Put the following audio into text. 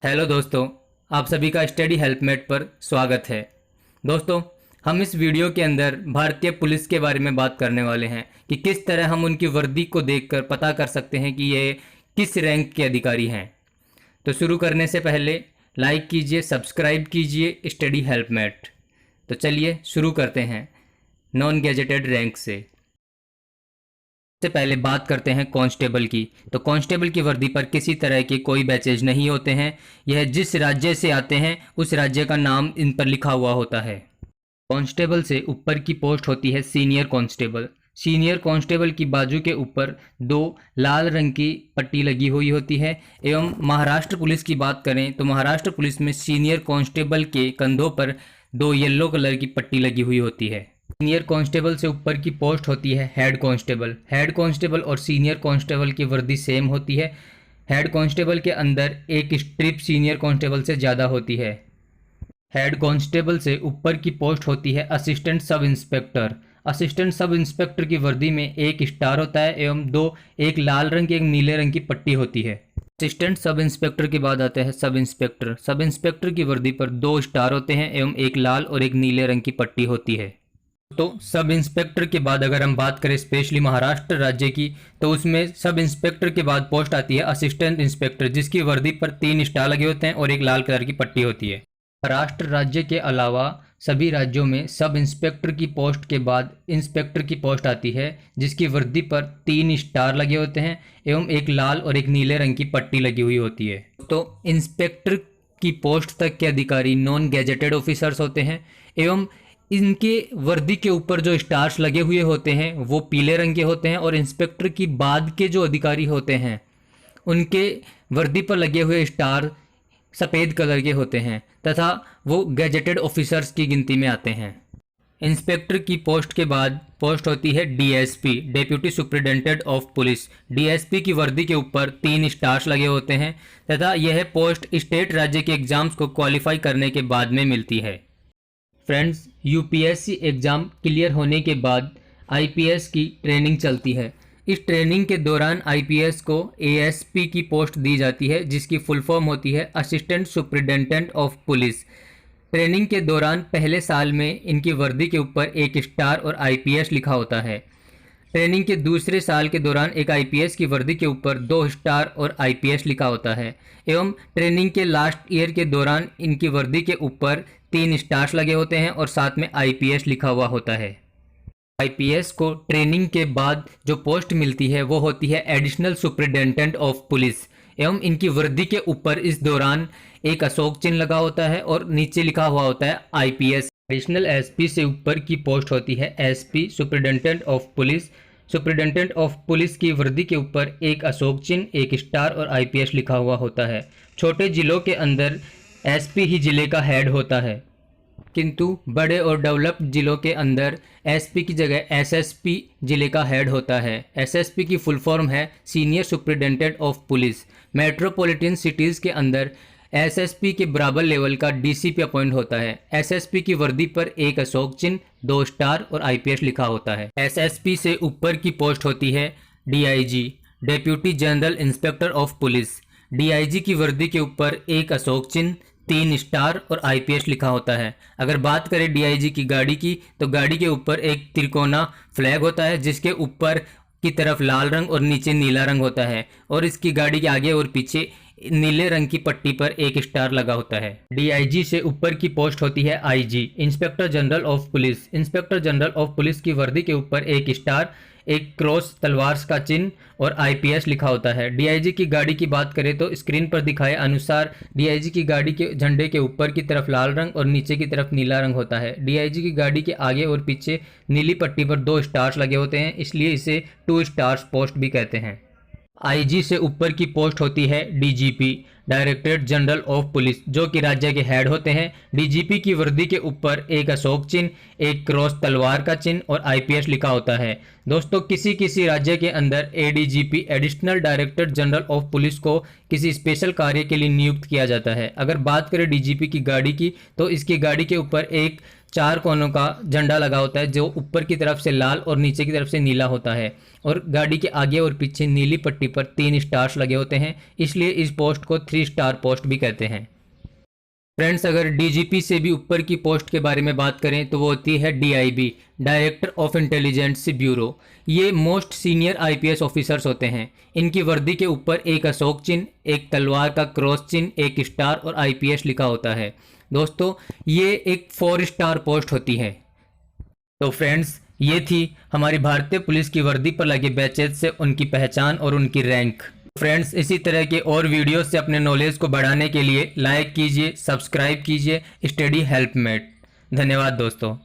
Hello दोस्तों, आप सभी का स्टडी हेल्पमेट पर स्वागत है। दोस्तों, हम इस वीडियो के अंदर भारतीय पुलिस के बारे में बात करने वाले हैं कि किस तरह हम उनकी वर्दी को देखकर पता कर सकते हैं कि ये किस रैंक के अधिकारी हैं। तो शुरू करने से पहले लाइक कीजिए, सब्सक्राइब कीजिए स्टडी हेल्पमेट। तो चलिए शुरू करते हैं नॉन गैजेटेड रैंक से। सबसे पहले बात करते हैं कांस्टेबल की। तो कांस्टेबल की वर्दी पर किसी तरह के कोई बैचेज नहीं होते हैं। यह जिस राज्य से आते हैं उस राज्य का नाम इन पर लिखा हुआ होता है। कांस्टेबल से ऊपर की पोस्ट होती है सीनियर कांस्टेबल। सीनियर कांस्टेबल की बाजू के ऊपर दो लाल रंग की पट्टी लगी हुई होती है। एवं महाराष्ट्र पुलिस की बात करें तो महाराष्ट्र पुलिस में सीनियर कांस्टेबल के कंधों पर दो येलो कलर की पट्टी लगी हुई होती है। सीनियर कांस्टेबल से ऊपर की पोस्ट होती है हेड कांस्टेबल। हेड कांस्टेबल और सीनियर कांस्टेबल की वर्दी सेम होती है। हेड कांस्टेबल के अंदर एक स्ट्रिप सीनियर कांस्टेबल से ज़्यादा होती है। हेड कांस्टेबल से ऊपर की पोस्ट होती है assistant sub inspector. Assistant sub inspector की वर्दी में एक स्टार होता है एवं दो, एक लाल रंग की एक नीले रंग की पट्टी होती है। असिस्टेंट सब इंस्पेक्टर के बाद आते हैं सब इंस्पेक्टर। सब इंस्पेक्टर की वर्दी पर दो स्टार होते हैं एवं एक लाल और एक नीले रंग की पट्टी होती है। तो सब इंस्पेक्टर के बाद अगर हम बात करें स्पेशली महाराष्ट्र राज्य की, तो उसमें सब इंस्पेक्टर के बाद पोस्ट आती है असिस्टेंट इंस्पेक्टर, जिसकी वर्दी पर तीन स्टार लगे होते हैं और एक लाल कलर की पट्टी होती है। महाराष्ट्र राज्य के अलावा सभी राज्यों में सब इंस्पेक्टर की पोस्ट के बाद इंस्पेक्टर की पोस्ट आती है, जिसकी वर्दी पर तीन स्टार लगे होते हैं एवं एक लाल और एक नीले रंग की पट्टी लगी हुई होती है। तो इंस्पेक्टर की पोस्ट तक के अधिकारी नॉन गैजेटेड ऑफिसर्स होते हैं एवं इनके वर्दी के ऊपर जो स्टार्स लगे हुए होते हैं वो पीले रंग के होते हैं और इंस्पेक्टर की बाद के जो अधिकारी होते हैं उनके वर्दी पर लगे हुए स्टार सफ़ेद कलर के होते हैं तथा वो गैजेटेड ऑफिसर्स की गिनती में आते हैं। इंस्पेक्टर की पोस्ट के बाद पोस्ट होती है DSP, deputy superintendent of police. DSP की वर्दी के ऊपर तीन स्टार्स लगे होते हैं तथा यह पोस्ट स्टेट राज्य के एग्जाम्स को क्वालिफाई करने के बाद में मिलती है। फ्रेंड्स, यूपीएससी एग्ज़ाम क्लियर होने के बाद आईपीएस की ट्रेनिंग चलती है। इस ट्रेनिंग के दौरान आईपीएस को एएसपी की पोस्ट दी जाती है, जिसकी फुल फॉर्म होती है assistant superintendent of police. Training के दौरान पहले साल में इनकी वर्दी के ऊपर एक स्टार और आईपीएस लिखा होता है। ट्रेनिंग के दूसरे साल के दौरान एक आईपीएस की वर्दी के ऊपर दो स्टार और आईपीएस लिखा होता है एवं ट्रेनिंग के लास्ट ईयर के दौरान इनकी वर्दी के ऊपर तीन स्टार्स लगे होते हैं और साथ में आईपीएस लिखा हुआ होता है। आईपीएस को ट्रेनिंग के बाद जो पोस्ट मिलती है वो होती है एडिशनल सुपरिटेंडेंट ऑफ पुलिस एवं इनकी वर्दी के ऊपर इस दौरान एक अशोक चिन्ह लगा होता है और नीचे लिखा हुआ होता है आईपीएस। एडिशनल एसपी से ऊपर की पोस्ट होती है SP, superintendent of police. Superintendent of police की वर्दी के ऊपर एक अशोक चिन्ह, एक स्टार और आईपीएस लिखा हुआ होता है। छोटे जिलों के अंदर एसपी ही जिले का हेड होता है, किंतु बड़े और डेवलप्ड जिलों के अंदर एसपी की जगह एसएसपी जिले का हेड होता है। एसएसपी की फुल फॉर्म है senior superintendent of police. Metropolitan cities के अंदर एसएसपी के बराबर लेवल का डीसीपी अपॉइंट होता है। एसएसपी की वर्दी पर एक अशोक चिन्ह, दो स्टार और आईपीएस लिखा होता है। एसएसपी से ऊपर की पोस्ट होती है DIG, deputy general inspector of police. DIG की वर्दी के ऊपर एक अशोक चिन्ह, तीन स्टार और आईपीएस लिखा होता है। अगर बात करें डीआईजी की गाड़ी की, तो गाड़ी के ऊपर एक त्रिकोना फ्लैग होता है जिसके ऊपर की तरफ लाल रंग और नीचे नीला रंग होता है और इसकी गाड़ी के आगे और पीछे नीले रंग की पट्टी पर एक स्टार लगा होता है। डीआईजी से ऊपर की पोस्ट होती है IG, inspector general of police. Inspector general of police की वर्दी के ऊपर एक स्टार, एक क्रॉस तलवार का चिन्ह और आईपीएस लिखा होता है। डीआईजी की गाड़ी की बात करें तो स्क्रीन पर दिखाए अनुसार डीआईजी की गाड़ी के झंडे के ऊपर की तरफ लाल रंग और नीचे की तरफ नीला रंग होता है। डीआईजी की गाड़ी के आगे और पीछे नीली पट्टी पर दो स्टार्स लगे होते हैं, इसलिए इसे 2 स्टार्स पोस्ट भी कहते हैं। आईजी से ऊपर की पोस्ट होती है DGP, directorate general of police, जो कि राज्य के हेड होते हैं। डीजीपी की वर्दी के ऊपर एक अशोक चिन्ह, एक क्रॉस तलवार का चिन्ह और आईपीएस लिखा होता है। दोस्तों, किसी किसी राज्य के अंदर ADGP, additional director general of police को किसी स्पेशल कार्य के लिए नियुक्त किया जाता है। अगर बात करें डीजीपी की गाड़ी की, तो इसकी गाड़ी के ऊपर एक 4 कोनों का झंडा लगा होता है जो ऊपर की तरफ से लाल और नीचे की तरफ से नीला होता है, और गाड़ी के आगे और पीछे नीली पट्टी पर 3 स्टार्स लगे होते हैं, इसलिए इस पोस्ट को 3 स्टार पोस्ट भी कहते हैं। फ्रेंड्स, अगर डीजीपी से भी ऊपर की पोस्ट के बारे में बात करें तो वो होती है DIB, director of intelligence bureau. ये मोस्ट सीनियर आईपीएस ऑफिसर्स होते हैं। इनकी वर्दी के ऊपर एक अशोक चिन्ह, एक तलवार का क्रॉस चिन्ह, एक स्टार और आईपीएस लिखा होता है। दोस्तों, ये एक 4 स्टार पोस्ट होती है। तो फ्रेंड्स, ये थी हमारी भारतीय पुलिस की वर्दी पर लगे बैचेज से उनकी पहचान और उनकी रैंक। फ्रेंड्स, इसी तरह के और वीडियोस से अपने नॉलेज को बढ़ाने के लिए लाइक कीजिए, सब्सक्राइब कीजिए स्टडी हेल्पमेट। धन्यवाद दोस्तों।